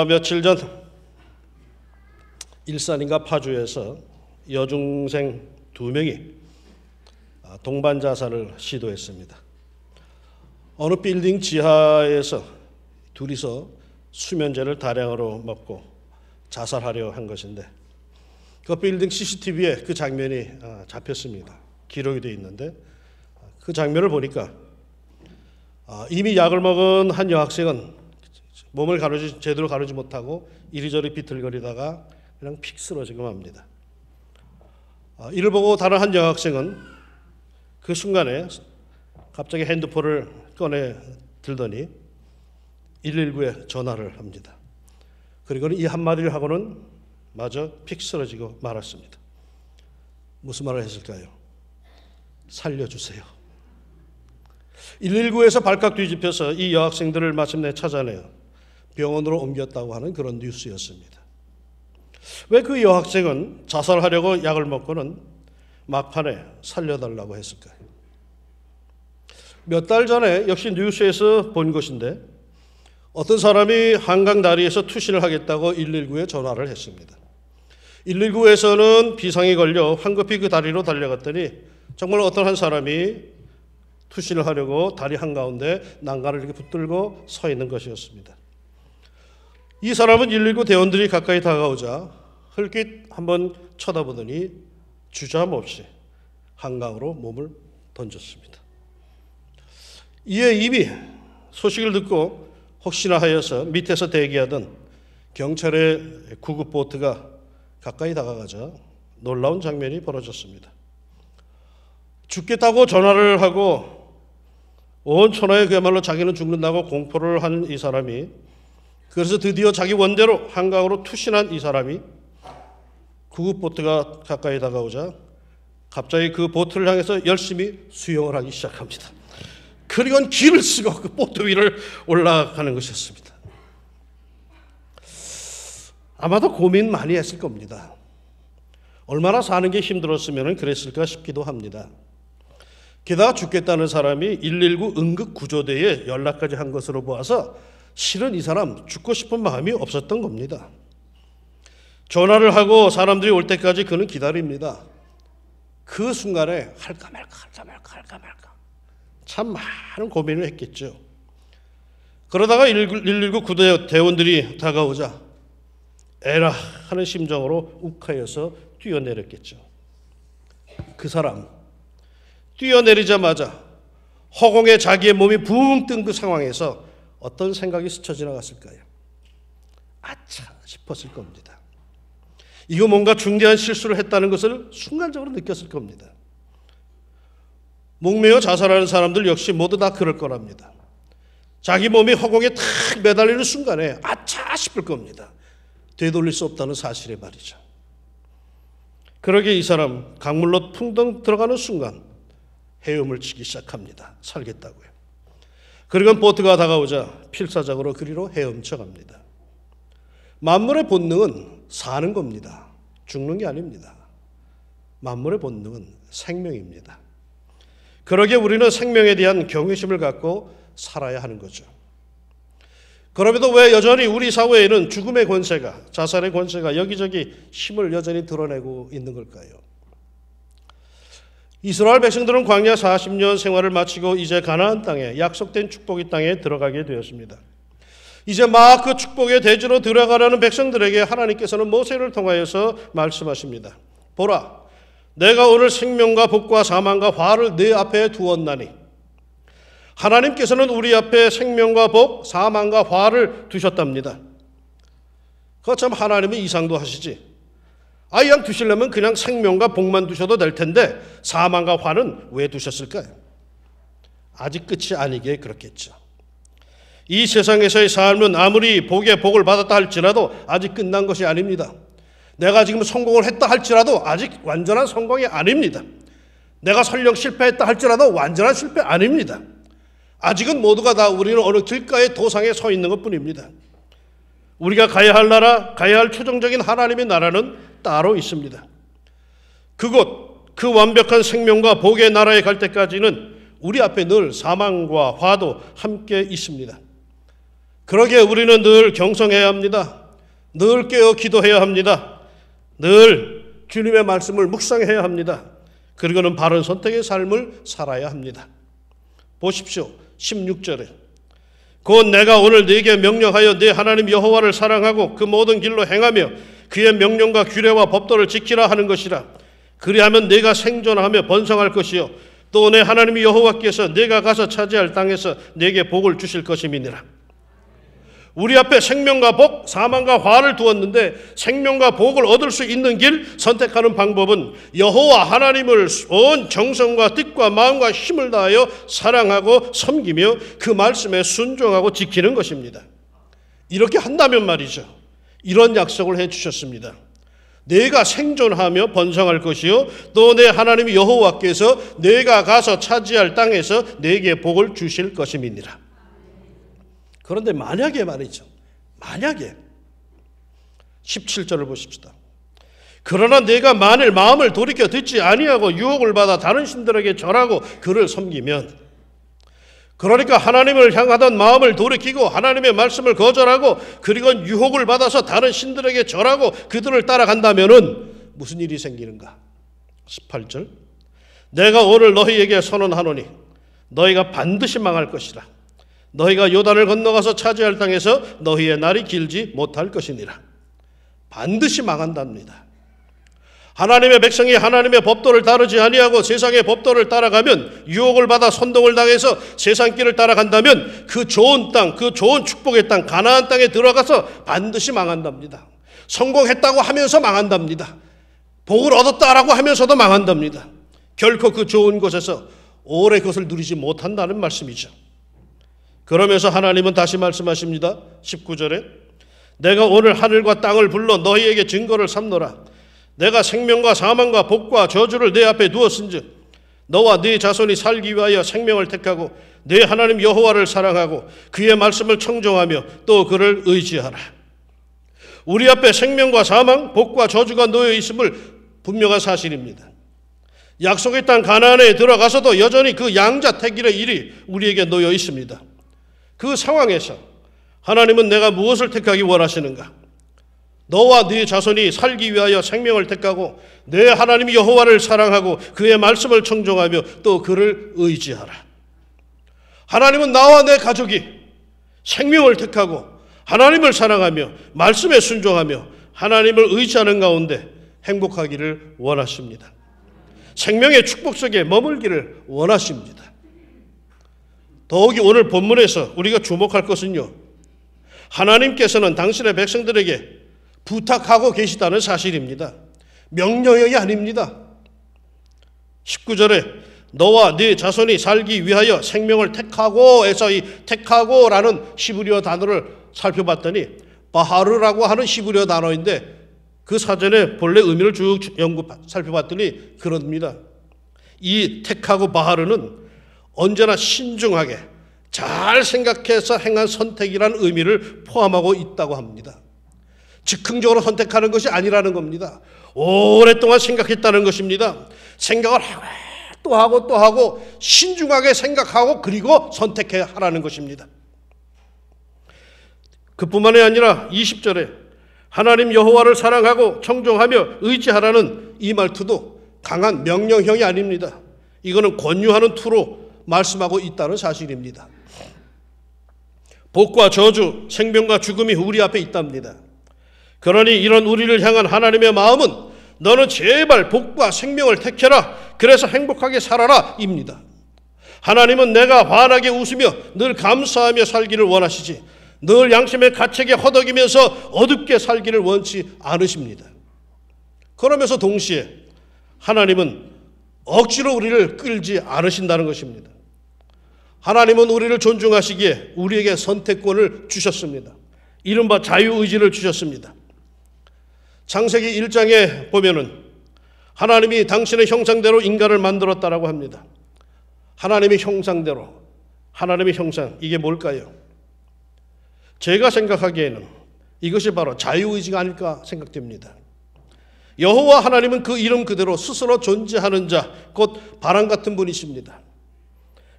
며칠 전 일산인가 파주에서 여중생 2명이 동반 자살을 시도했습니다. 어느 빌딩 지하에서 둘이서 수면제를 다량으로 먹고 자살하려 한 것인데 그 빌딩 CCTV에 그 장면이 잡혔습니다. 기록이 되어 있는데 그 장면을 보니까 이미 약을 먹은 한 여학생은 몸을 제대로 가누지 못하고 이리저리 비틀거리다가 그냥 픽 쓰러지고 맙니다. 이를 보고 다른 한 여학생은 그 순간에 갑자기 핸드폰을 꺼내 들더니 119에 전화를 합니다. 그리고는 이 한마디를 하고는 마저 픽 쓰러지고 말았습니다. 무슨 말을 했을까요? 살려주세요. 119에서 발칵 뒤집혀서 이 여학생들을 마침내 찾아내어 병원으로 옮겼다고 하는 그런 뉴스였습니다. 왜 그 여학생은 자살하려고 약을 먹고는 막판에 살려달라고 했을까요? 몇 달 전에 역시 뉴스에서 본 것인데 어떤 사람이 한강 다리에서 투신을 하겠다고 119에 전화를 했습니다. 119에서는 비상이 걸려 황급히 그 다리로 달려갔더니 정말 어떤 한 사람이 투신을 하려고 다리 한가운데 난간을 이렇게 붙들고 서 있는 것이었습니다. 이 사람은 119 대원들이 가까이 다가오자 흘낏 한번 쳐다보더니 주저함없이 한강으로 몸을 던졌습니다. 이에 이미 소식을 듣고 혹시나 하여서 밑에서 대기하던 경찰의 구급보트가 가까이 다가가자 놀라운 장면이 벌어졌습니다. 죽겠다고 전화를 하고 온 천하에 그야말로 자기는 죽는다고 공포를 한 이 사람이, 그래서 드디어 자기 원대로 한강으로 투신한 이 사람이 구급보트가 가까이 다가오자 갑자기 그 보트를 향해서 열심히 수영을 하기 시작합니다. 그리고는 기를 쓰고 그 보트 위를 올라가는 것이었습니다. 아마도 고민 많이 했을 겁니다. 얼마나 사는 게 힘들었으면 그랬을까 싶기도 합니다. 게다가 죽겠다는 사람이 119 응급구조대에 연락까지 한 것으로 보아서 실은 이 사람 죽고 싶은 마음이 없었던 겁니다. 전화를 하고 사람들이 올 때까지 그는 기다립니다. 그 순간에 할까 말까 참 많은 고민을 했겠죠. 그러다가 119 구조 대원들이 다가오자 에라 하는 심정으로 욱하여서 뛰어내렸겠죠. 그 사람 뛰어내리자마자 허공에 자기의 몸이 붕 뜬 그 상황에서 어떤 생각이 스쳐 지나갔을까요? 아차 싶었을 겁니다. 이거 뭔가 중대한 실수를 했다는 것을 순간적으로 느꼈을 겁니다. 목매어 자살하는 사람들 역시 모두 다 그럴 거랍니다. 자기 몸이 허공에 탁 매달리는 순간에 아차 싶을 겁니다. 되돌릴 수 없다는 사실에 말이죠. 그러게 이 사람 강물로 풍덩 들어가는 순간 헤엄을 치기 시작합니다. 살겠다고요. 그리고 보트가 다가오자 필사적으로 그리로 헤엄쳐 갑니다. 만물의 본능은 사는 겁니다. 죽는 게 아닙니다. 만물의 본능은 생명입니다. 그러기에 우리는 생명에 대한 경외심을 갖고 살아야 하는 거죠. 그럼에도 왜 여전히 우리 사회에는 죽음의 권세가, 자살의 권세가 여기저기 힘을 여전히 드러내고 있는 걸까요? 이스라엘 백성들은 광야 40년 생활을 마치고 이제 가나안 땅에, 약속된 축복의 땅에 들어가게 되었습니다. 이제 막 그 축복의 대지로 들어가려는 백성들에게 하나님께서는 모세를 통하여서 말씀하십니다. 보라, 내가 오늘 생명과 복과 사망과 화를 네 앞에 두었나니. 하나님께서는 우리 앞에 생명과 복, 사망과 화를 두셨답니다. 그거 참 하나님은 이상도 하시지. 그냥 두시려면 그냥 생명과 복만 두셔도 될 텐데 사망과 화는 왜 두셨을까요? 아직 끝이 아니기에 그렇겠죠. 이 세상에서의 삶은 아무리 복에 복을 받았다 할지라도 아직 끝난 것이 아닙니다. 내가 지금 성공을 했다 할지라도 아직 완전한 성공이 아닙니다. 내가 설령 실패했다 할지라도 완전한 실패 아닙니다. 아직은 모두가 다 우리는 어느 길가의 도상에 서 있는 것뿐입니다. 우리가 가야 할 나라, 가야 할 최종적인 하나님의 나라는 따로 있습니다. 그곳, 그 완벽한 생명과 복의 나라에 갈 때까지는 우리 앞에 늘 사망과 화도 함께 있습니다. 그러기에 우리는 늘 경성해야 합니다. 늘 깨어 기도해야 합니다. 늘 주님의 말씀을 묵상해야 합니다. 그리고는 바른 선택의 삶을 살아야 합니다. 보십시오. 16절에 곧 내가 오늘 네게 명령하여 네 하나님 여호와를 사랑하고 그 모든 길로 행하며 그의 명령과 규례와 법도를 지키라 하는 것이라. 그리하면 네가 생존하며 번성할 것이요 또 내 하나님 여호와께서 네가 가서 차지할 땅에서 네게 복을 주실 것임이니라. 우리 앞에 생명과 복, 사망과 화를 두었는데 생명과 복을 얻을 수 있는 길 선택하는 방법은 여호와 하나님을 온 정성과 뜻과 마음과 힘을 다하여 사랑하고 섬기며 그 말씀에 순종하고 지키는 것입니다. 이렇게 한다면 말이죠. 이런 약속을 해주셨습니다. 내가 생존하며 번성할 것이요 또 내 하나님 여호와께서 내가 가서 차지할 땅에서 내게 복을 주실 것임이니라. 그런데 만약에 말이죠. 만약에 17절을 보십시다. 그러나 내가 만일 마음을 돌이켜 듣지 아니하고 유혹을 받아 다른 신들에게 절하고 그를 섬기면, 그러니까 하나님을 향하던 마음을 돌이키고 하나님의 말씀을 거절하고 그리고 유혹을 받아서 다른 신들에게 절하고 그들을 따라간다면은 무슨 일이 생기는가? 18절 내가 오늘 너희에게 선언하노니 너희가 반드시 망할 것이라. 너희가 요단을 건너가서 차지할 땅에서 너희의 날이 길지 못할 것이니라. 반드시 망한답니다. 하나님의 백성이 하나님의 법도를 따르지 아니하고 세상의 법도를 따라가면, 유혹을 받아 선동을 당해서 세상 길을 따라간다면 그 좋은 땅, 그 좋은 축복의 땅, 가나안 땅에 들어가서 반드시 망한답니다. 성공했다고 하면서 망한답니다. 복을 얻었다라고 하면서도 망한답니다. 결코 그 좋은 곳에서 오래 그것을 누리지 못한다는 말씀이죠. 그러면서 하나님은 다시 말씀하십니다. 19절에 내가 오늘 하늘과 땅을 불러 너희에게 증거를 삼노라. 내가 생명과 사망과 복과 저주를 내 앞에 두었은즉 너와 네 자손이 살기 위하여 생명을 택하고 네 하나님 여호와를 사랑하고 그의 말씀을 청종하며 또 그를 의지하라. 우리 앞에 생명과 사망, 복과 저주가 놓여 있음을 분명한 사실입니다. 약속의 땅 가나안에 들어가서도 여전히 그 양자택일의 일이 우리에게 놓여 있습니다. 그 상황에서 하나님은 내가 무엇을 택하기 원하시는가? 너와 네 자손이 살기 위하여 생명을 택하고 내 하나님 여호와를 사랑하고 그의 말씀을 청종하며 또 그를 의지하라. 하나님은 나와 내 가족이 생명을 택하고 하나님을 사랑하며 말씀에 순종하며 하나님을 의지하는 가운데 행복하기를 원하십니다. 생명의 축복 속에 머물기를 원하십니다. 더욱이 오늘 본문에서 우리가 주목할 것은요, 하나님께서는 당신의 백성들에게 부탁하고 계시다는 사실입니다. 명령이 아닙니다. 19절에 너와 네 자손이 살기 위하여 생명을 택하고 해서 이 택하고라는 히브리어 단어를 살펴봤더니 바하르라고 하는 히브리어 단어인데 그 사전에 본래 의미를 쭉 살펴봤더니 그럽니다. 이 택하고 바하르는 언제나 신중하게 잘 생각해서 행한 선택이라는 의미를 포함하고 있다고 합니다. 즉흥적으로 선택하는 것이 아니라는 겁니다. 오랫동안 생각했다는 것입니다. 생각을 하고 또 하고 또 하고 신중하게 생각하고 그리고 선택해야 하라는 것입니다. 그뿐만이 아니라 20절에 하나님 여호와를 사랑하고 청종하며 의지하라는 이 말투도 강한 명령형이 아닙니다. 이거는 권유하는 투로 말씀하고 있다는 사실입니다. 복과 저주, 생명과 죽음이 우리 앞에 있답니다. 그러니 이런 우리를 향한 하나님의 마음은 너는 제발 복과 생명을 택해라. 그래서 행복하게 살아라 입니다. 하나님은 내가 환하게 웃으며 늘 감사하며 살기를 원하시지 늘 양심의 가책에 허덕이면서 어둡게 살기를 원치 않으십니다. 그러면서 동시에 하나님은 억지로 우리를 끌지 않으신다는 것입니다. 하나님은 우리를 존중하시기에 우리에게 선택권을 주셨습니다. 이른바 자유의지를 주셨습니다. 창세기 1장에 보면은 하나님이 당신의 형상대로 인간을 만들었다라고 합니다. 하나님의 형상대로, 하나님의 형상, 이게 뭘까요? 제가 생각하기에는 이것이 바로 자유의지가 아닐까 생각됩니다. 여호와 하나님은 그 이름 그대로 스스로 존재하는 자, 곧 바람 같은 분이십니다.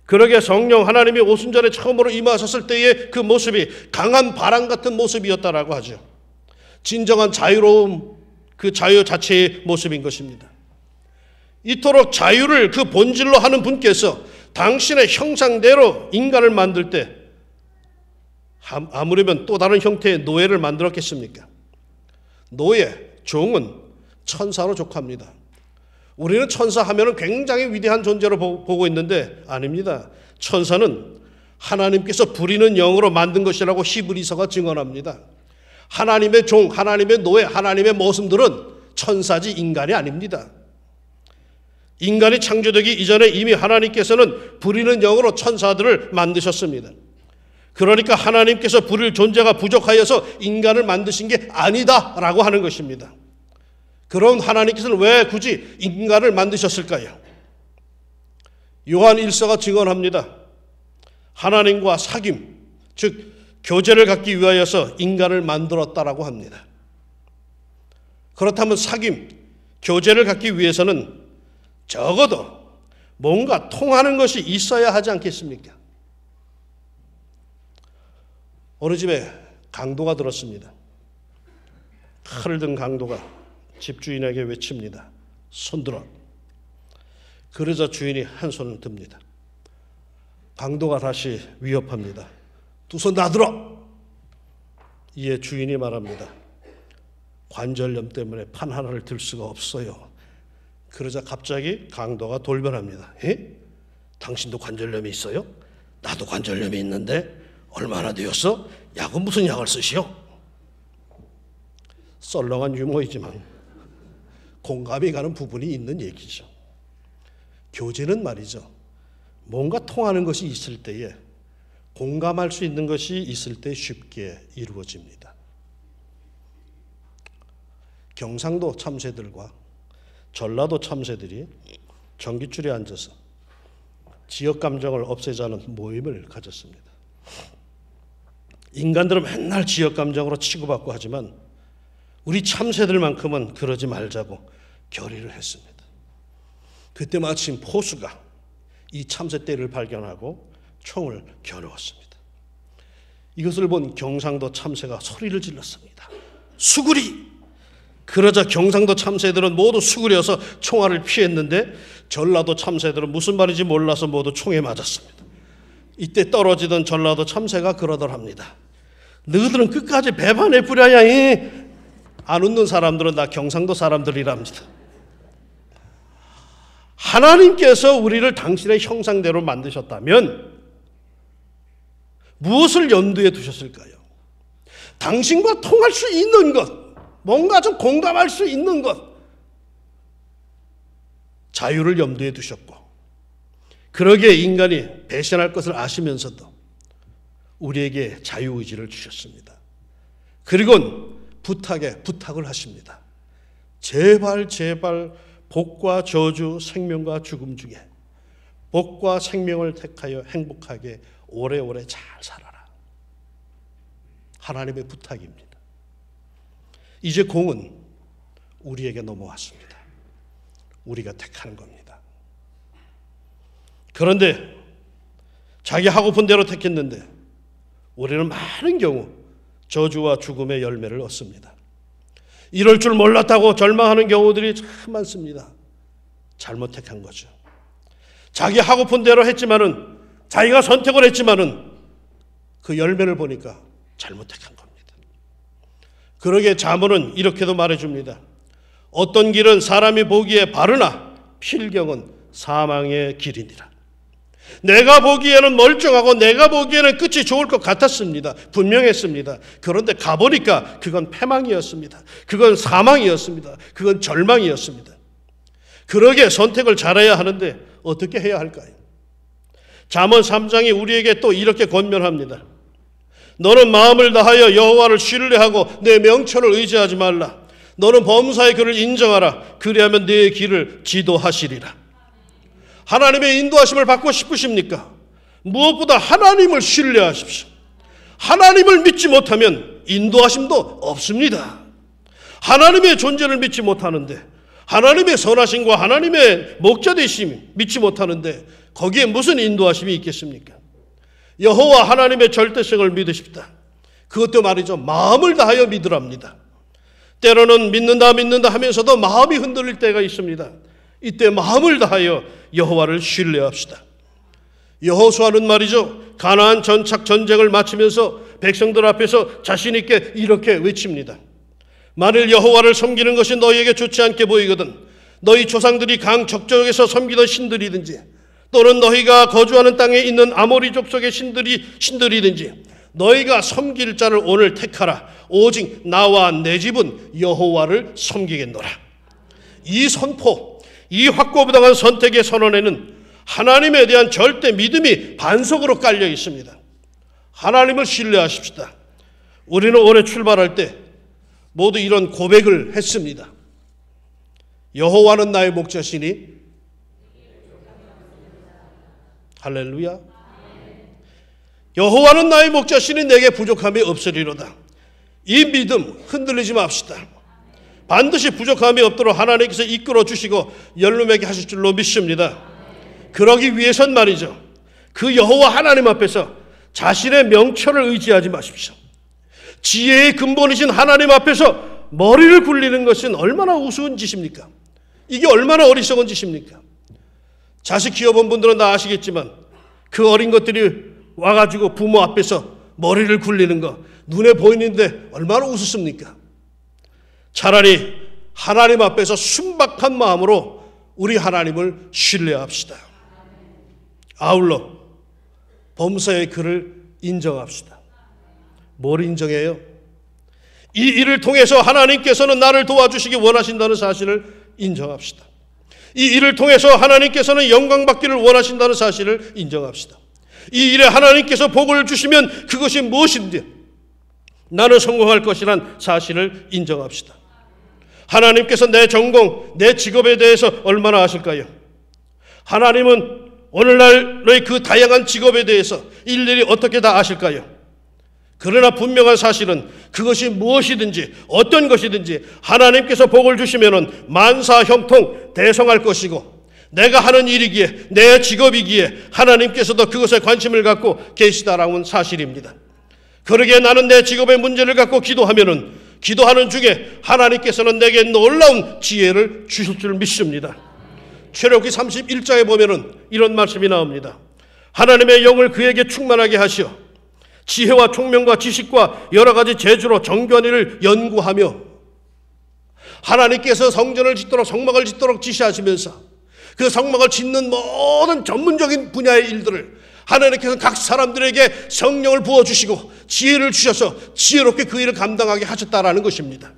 그러게 성령 하나님이 오순절에 처음으로 임하셨을 때의 그 모습이 강한 바람 같은 모습이었다라고 하죠. 진정한 자유로움, 그 자유 자체의 모습인 것입니다. 이토록 자유를 그 본질로 하는 분께서 당신의 형상대로 인간을 만들 때 아무려면 또 다른 형태의 노예를 만들었겠습니까? 노예, 종은 천사로 족합니다. 우리는 천사 하면 굉장히 위대한 존재로 보고 있는데 아닙니다. 천사는 하나님께서 부리는 영으로 만든 것이라고 히브리서가 증언합니다. 하나님의 종, 하나님의 노예, 하나님의 모습들은 천사지 인간이 아닙니다. 인간이 창조되기 이전에 이미 하나님께서는 부리는 영으로 천사들을 만드셨습니다. 그러니까 하나님께서 부릴 존재가 부족하여서 인간을 만드신 게 아니다라고 하는 것입니다. 그럼 하나님께서는 왜 굳이 인간을 만드셨을까요? 요한 1서가 증언합니다. 하나님과 사귐, 즉 교제를 갖기 위하여서 인간을 만들었다라고 합니다. 그렇다면 사귐, 교제를 갖기 위해서는 적어도 뭔가 통하는 것이 있어야 하지 않겠습니까? 어느 집에 강도가 들었습니다. 칼을 든 강도가 집주인에게 외칩니다. 손들어. 그러자 주인이 한 손을 듭니다. 강도가 다시 위협합니다. 두 손 다 들어. 이에 주인이 말합니다. 관절염 때문에 판 하나를 들 수가 없어요. 그러자 갑자기 강도가 돌변합니다. 당신도 관절염이 있어요? 나도 관절염이 있는데 얼마나 되었어? 약은 무슨 약을 쓰시오? 썰렁한 유머이지만 공감이 가는 부분이 있는 얘기죠. 교제는 말이죠. 뭔가 통하는 것이 있을 때에 공감할 수 있는 것이 있을 때 쉽게 이루어집니다. 경상도 참새들과 전라도 참새들이 전깃줄에 앉아서 지역 감정을 없애자는 모임을 가졌습니다. 인간들은 맨날 지역 감정으로 치고받고 하지만 우리 참새들만큼은 그러지 말자고 결의를 했습니다. 그때 마침 포수가 이 참새 떼를 발견하고 총을 겨누었습니다. 이것을 본 경상도 참새가 소리를 질렀습니다. 수구리! 그러자 경상도 참새들은 모두 수구려서 총알을 피했는데 전라도 참새들은 무슨 말인지 몰라서 모두 총에 맞았습니다. 이때 떨어지던 전라도 참새가 그러더랍니다. 너희들은 끝까지 배반해 뿌려야 안 웃는 사람들은 다 경상도 사람들이랍니다. 하나님께서 우리를 당신의 형상대로 만드셨다면 무엇을 염두에 두셨을까요? 당신과 통할 수 있는 것, 뭔가 좀 공감할 수 있는 것, 자유를 염두에 두셨고, 그러기에 인간이 배신할 것을 아시면서도 우리에게 자유의지를 주셨습니다. 그리고 부탁을 하십니다. 제발 복과 저주, 생명과 죽음 중에 복과 생명을 택하여 행복하게 오래오래 잘 살아라. 하나님의 부탁입니다. 이제 공은 우리에게 넘어왔습니다. 우리가 택하는 겁니다. 그런데 자기 하고픈 대로 택했는데 우리는 많은 경우 저주와 죽음의 열매를 얻습니다. 이럴 줄 몰랐다고 절망하는 경우들이 참 많습니다. 잘못 택한 거죠. 자기 하고픈 대로 했지만은, 자기가 선택을 했지만은 그 열매를 보니까 잘못 택한 겁니다. 그러기에 잠언은 이렇게도 말해줍니다. 어떤 길은 사람이 보기에 바르나 필경은 사망의 길이니라. 내가 보기에는 멀쩡하고 내가 보기에는 끝이 좋을 것 같았습니다. 분명했습니다. 그런데 가보니까 그건 패망이었습니다. 그건 사망이었습니다. 그건 절망이었습니다. 그러게 선택을 잘해야 하는데 어떻게 해야 할까요? 잠언 3장이 우리에게 또 이렇게 권면합니다. 너는 마음을 다하여 여호와를 신뢰하고 내 명철을 의지하지 말라. 너는 범사의 그를 인정하라. 그리하면 내 길을 지도하시리라. 하나님의 인도하심을 받고 싶으십니까? 무엇보다 하나님을 신뢰하십시오. 하나님을 믿지 못하면 인도하심도 없습니다. 하나님의 존재를 믿지 못하는데 하나님의 선하심과 하나님의 목자 되심 믿지 못하는데 거기에 무슨 인도하심이 있겠습니까? 여호와 하나님의 절대성을 믿으십다. 그것도 말이죠. 마음을 다하여 믿으랍니다. 때로는 믿는다 하면서도 마음이 흔들릴 때가 있습니다. 이때 마음을 다하여 여호와를 신뢰합시다. 여호수아는 말이죠. 가나안 전착 전쟁을 마치면서 백성들 앞에서 자신 있게 이렇게 외칩니다. 만일 여호와를 섬기는 것이 너희에게 좋지 않게 보이거든 너희 조상들이 강 적쪽에서 섬기던 신들이든지 또는 너희가 거주하는 땅에 있는 아모리 족속의 신들이든지 너희가 섬길 자를 오늘 택하라. 오직 나와 내 집은 여호와를 섬기겠노라. 이 선포, 이 확고부당한 선택의 선언에는 하나님에 대한 절대 믿음이 반석으로 깔려 있습니다. 하나님을 신뢰하십시다. 우리는 올해 출발할 때 모두 이런 고백을 했습니다. 여호와는 나의 목자시니 할렐루야. 여호와는 나의 목자시니 내게 부족함이 없으리로다. 이 믿음 흔들리지 맙시다. 반드시 부족함이 없도록 하나님께서 이끌어 주시고 연루맺게 하실 줄로 믿습니다. 그러기 위해선 말이죠. 그 여호와 하나님 앞에서 자신의 명철을 의지하지 마십시오. 지혜의 근본이신 하나님 앞에서 머리를 굴리는 것은 얼마나 우스운 짓입니까? 이게 얼마나 어리석은 짓입니까? 자식 키워본 분들은 다 아시겠지만 그 어린 것들이 와가지고 부모 앞에서 머리를 굴리는 거 눈에 보이는데 얼마나 우습습니까? 차라리 하나님 앞에서 순박한 마음으로 우리 하나님을 신뢰합시다. 아울러 범사의 그를 인정합시다. 뭘 인정해요? 이 일을 통해서 하나님께서는 나를 도와주시기 원하신다는 사실을 인정합시다. 이 일을 통해서 하나님께서는 영광받기를 원하신다는 사실을 인정합시다. 이 일에 하나님께서 복을 주시면 그것이 무엇인지 나는 성공할 것이란 사실을 인정합시다. 하나님께서 내 전공, 내 직업에 대해서 얼마나 아실까요? 하나님은 오늘날의 그 다양한 직업에 대해서 일일이 어떻게 다 아실까요? 그러나 분명한 사실은 그것이 무엇이든지 어떤 것이든지 하나님께서 복을 주시면은 만사형통 대성할 것이고 내가 하는 일이기에 내 직업이기에 하나님께서도 그것에 관심을 갖고 계시다라는 사실입니다. 그러기에 나는 내 직업의 문제를 갖고 기도하면은 기도하는 중에 하나님께서는 내게 놀라운 지혜를 주실 줄 믿습니다. 출애굽기 31장에 보면은 이런 말씀이 나옵니다. 하나님의 영을 그에게 충만하게 하시어 지혜와 총명과 지식과 여러 가지 재주로 정교한 일을 연구하며 하나님께서 성전을 짓도록 성막을 짓도록 지시하시면서 그 성막을 짓는 모든 전문적인 분야의 일들을 하나님께서 각 사람들에게 성령을 부어주시고 지혜를 주셔서 지혜롭게 그 일을 감당하게 하셨다라는 것입니다.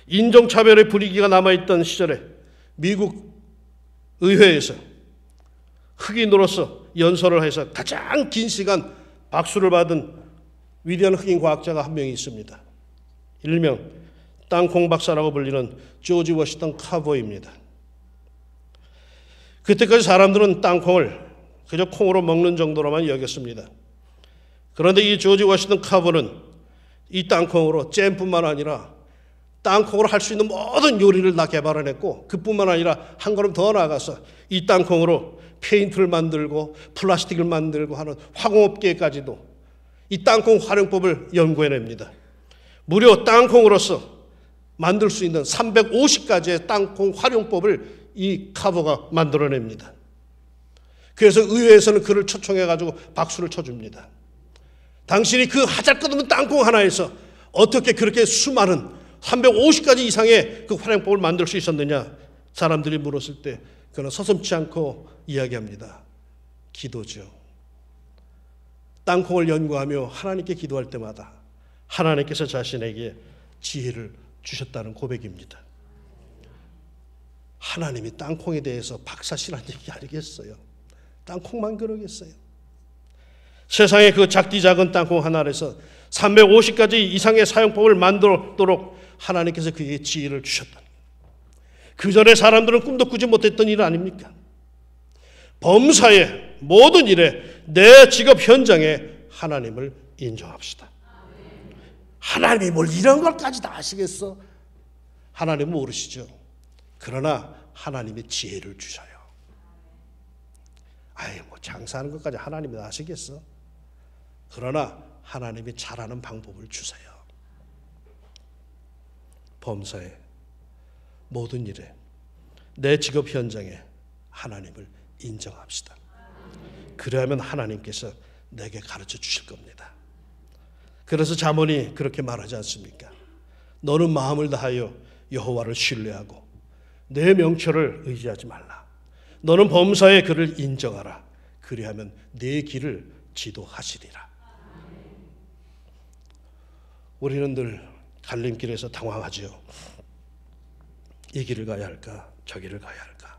인종차별의 분위기가 남아있던 시절에 미국 의회에서 흑인으로서 연설을 해서 가장 긴 시간 박수를 받은 위대한 흑인 과학자가 한 명이 있습니다. 일명 땅콩 박사라고 불리는 조지 워싱턴 카버입니다. 그때까지 사람들은 땅콩을 그저 콩으로 먹는 정도로만 여겼습니다. 그런데 이 조지 워싱턴 카버는 이 땅콩으로 잼뿐만 아니라 땅콩으로 할 수 있는 모든 요리를 다 개발해냈고 그뿐만 아니라 한 걸음 더 나아가서 이 땅콩으로 페인트를 만들고 플라스틱을 만들고 하는 화공업계까지도 이 땅콩 활용법을 연구해냅니다. 무려 땅콩으로서 만들 수 있는 350가지의 땅콩 활용법을 이 카버가 만들어냅니다. 그래서 의회에서는 그를 초청해가지고 박수를 쳐줍니다. 당신이 그 하잘것없는 땅콩 하나에서 어떻게 그렇게 수많은 350가지 이상의 그 활용법을 만들 수 있었느냐? 사람들이 물었을 때 그는 서슴지 않고 이야기합니다. 기도죠. 땅콩을 연구하며 하나님께 기도할 때마다 하나님께서 자신에게 지혜를 주셨다는 고백입니다. 하나님이 땅콩에 대해서 박사시라는 얘기 아니겠어요? 땅콩만 그러겠어요? 세상에 그 작디 작은 땅콩 하나에서 350가지 이상의 사용법을 만들도록 하나님께서 그에게 지혜를 주셨다. 그 전에 사람들은 꿈도 꾸지 못했던 일 아닙니까? 범사의 모든 일에 내 직업 현장에 하나님을 인정합시다. 하나님이 뭘 이런 것까지 다 아시겠어? 하나님은 모르시죠. 그러나 하나님이 지혜를 주셔요. 뭐 장사하는 것까지 하나님이 다 아시겠어? 그러나 하나님이 잘하는 방법을 주세요. 범사에, 모든 일에, 내 직업 현장에 하나님을 인정합시다. 그래야만 하나님께서 내게 가르쳐 주실 겁니다. 그래서 잠언이 그렇게 말하지 않습니까? 너는 마음을 다하여 여호와를 신뢰하고 내 명철을 의지하지 말라. 너는 범사에 그를 인정하라. 그리하면 내 길을 지도하시리라. 우리는 늘 갈림길에서 당황하지요. 이 길을 가야 할까? 저 길을 가야 할까?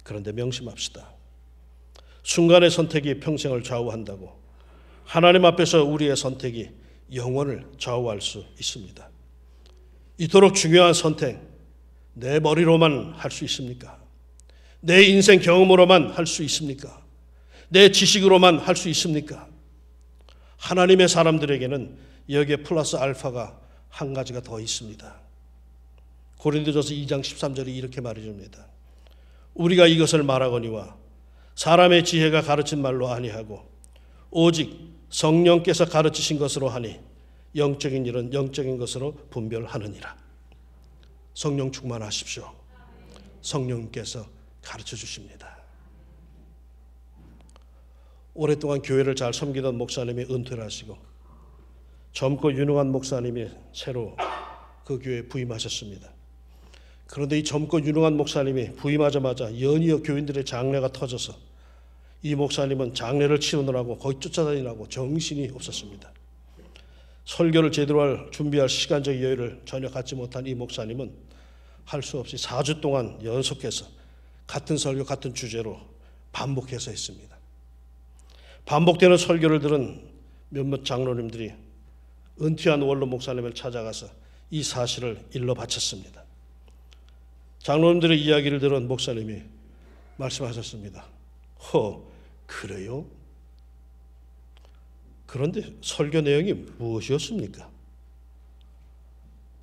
그런데 명심합시다. 순간의 선택이 평생을 좌우한다고 하나님 앞에서 우리의 선택이 영혼을 좌우할 수 있습니다. 이토록 중요한 선택, 내 머리로만 할 수 있습니까? 내 인생 경험으로만 할 수 있습니까? 내 지식으로만 할 수 있습니까? 하나님의 사람들에게는 여기에 플러스 알파가 한 가지가 더 있습니다. 고린도전서 2장 13절이 이렇게 말해줍니다. 우리가 이것을 말하거니와 사람의 지혜가 가르친 말로 아니하고 오직 성령께서 가르치신 것으로 하니 영적인 일은 영적인 것으로 분별하느니라. 성령 충만하십시오. 성령께서 가르쳐 주십니다. 오랫동안 교회를 잘 섬기던 목사님이 은퇴를 하시고 젊고 유능한 목사님이 새로 그 교회에 부임하셨습니다. 그런데 이 젊고 유능한 목사님이 부임하자마자 연이어 교인들의 장례가 터져서 이 목사님은 장례를 치르느라고 거의 쫓아다니느라고 정신이 없었습니다. 설교를 제대로 준비할 시간적 여유를 전혀 갖지 못한 이 목사님은 할 수 없이 4주 동안 연속해서 같은 설교 같은 주제로 반복해서 했습니다. 반복되는 설교를 들은 몇몇 장로님들이 은퇴한 원로 목사님을 찾아가서 이 사실을 일러 바쳤습니다. 장로님들의 이야기를 들은 목사님이 말씀하셨습니다. 그래요? 그런데 설교 내용이 무엇이었습니까?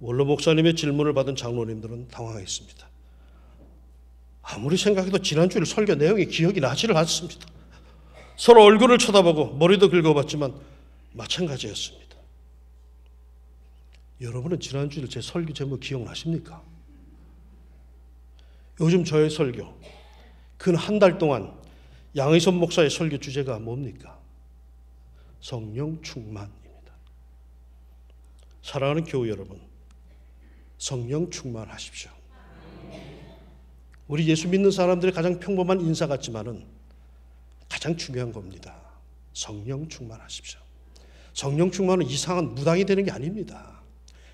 원로 목사님의 질문을 받은 장로님들은 당황했습니다. 아무리 생각해도 지난주일 설교 내용이 기억이 나지를 않습니다. 서로 얼굴을 쳐다보고 머리도 긁어봤지만 마찬가지였습니다. 여러분은 지난주일 제 설교 제목 기억나십니까? 요즘 저의 설교, 근 한 달 동안 양의선 목사의 설교 주제가 뭡니까? 성령 충만입니다. 사랑하는 교우 여러분, 성령 충만하십시오. 우리 예수 믿는 사람들의 가장 평범한 인사 같지만은 가장 중요한 겁니다. 성령 충만하십시오. 성령 충만은 이상한 무당이 되는 게 아닙니다.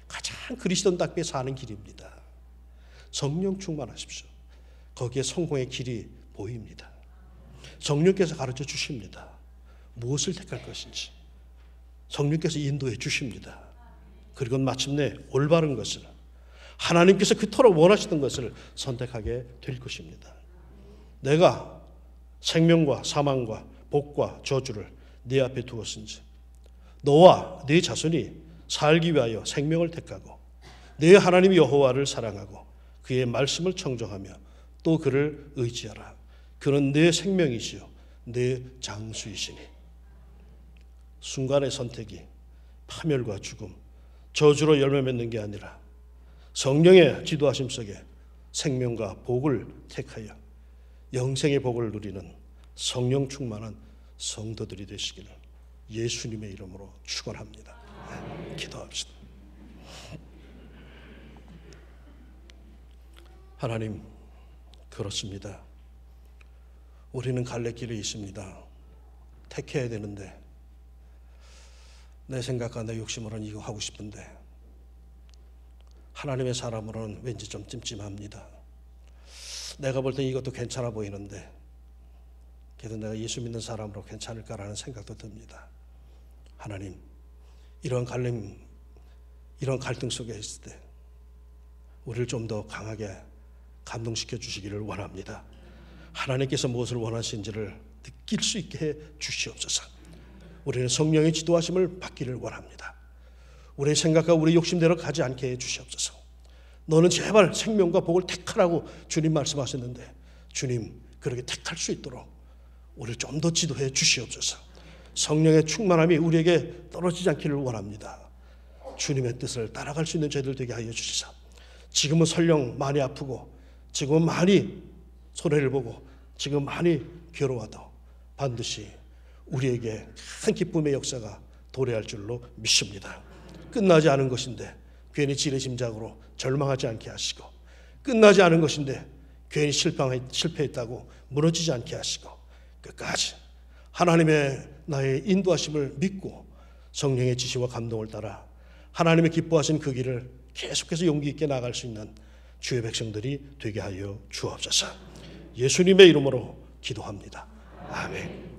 가장 그리스도인답게 사는 길입니다. 성령 충만하십시오. 거기에 성공의 길이 보입니다. 성령께서 가르쳐 주십니다. 무엇을 택할 것인지 성령께서 인도해 주십니다. 그리고 마침내 올바른 것을 하나님께서 그토록 원하시던 것을 선택하게 될 것입니다. 내가 생명과 사망과 복과 저주를 네 앞에 두었은지 너와 네 자손이 살기 위하여 생명을 택하고 네 하나님 여호와를 사랑하고 그의 말씀을 청정하며 또 그를 의지하라. 그는 내 생명이시요 내 장수이시니. 순간의 선택이 파멸과 죽음, 저주로 열매 맺는 게 아니라 성령의 지도하심 속에 생명과 복을 택하여 영생의 복을 누리는 성령 충만한 성도들이 되시기를 예수님의 이름으로 축원합니다. 기도합시다. 하나님, 그렇습니다. 우리는 갈래길에 있습니다. 택해야 되는데 내 생각과 내 욕심으로는 이거 하고 싶은데 하나님의 사람으로는 왠지 좀 찜찜합니다. 내가 볼 땐 이것도 괜찮아 보이는데 그래도 내가 예수 믿는 사람으로 괜찮을까라는 생각도 듭니다. 하나님, 이런 갈등 속에 있을 때 우리를 좀 더 강하게 감동시켜 주시기를 원합니다. 하나님께서 무엇을 원하시는지를 느낄 수 있게 해 주시옵소서. 우리는 성령의 지도하심을 받기를 원합니다. 우리의 생각과 우리의 욕심대로 가지 않게 해 주시옵소서. 너는 제발 생명과 복을 택하라고 주님 말씀하셨는데 주님 그렇게 택할 수 있도록 우리를 좀 더 지도해 주시옵소서. 성령의 충만함이 우리에게 떨어지지 않기를 원합니다. 주님의 뜻을 따라갈 수 있는 저희들 되게 하여 주시사. 지금은 설령 많이 아프고 지금은 많이 손해를 보고 지금 많이 괴로워도 반드시 우리에게 큰 기쁨의 역사가 도래할 줄로 믿습니다. 끝나지 않은 것인데 괜히 지레짐작으로 절망하지 않게 하시고, 끝나지 않은 것인데 괜히 실패했다고 무너지지 않게 하시고, 끝까지 하나님의 나의 인도하심을 믿고 성령의 지시와 감동을 따라 하나님의 기뻐하신 그 길을 계속해서 용기 있게 나갈 수 있는 주의 백성들이 되게 하여 주옵소서. 예수님의 이름으로 기도합니다. 아멘.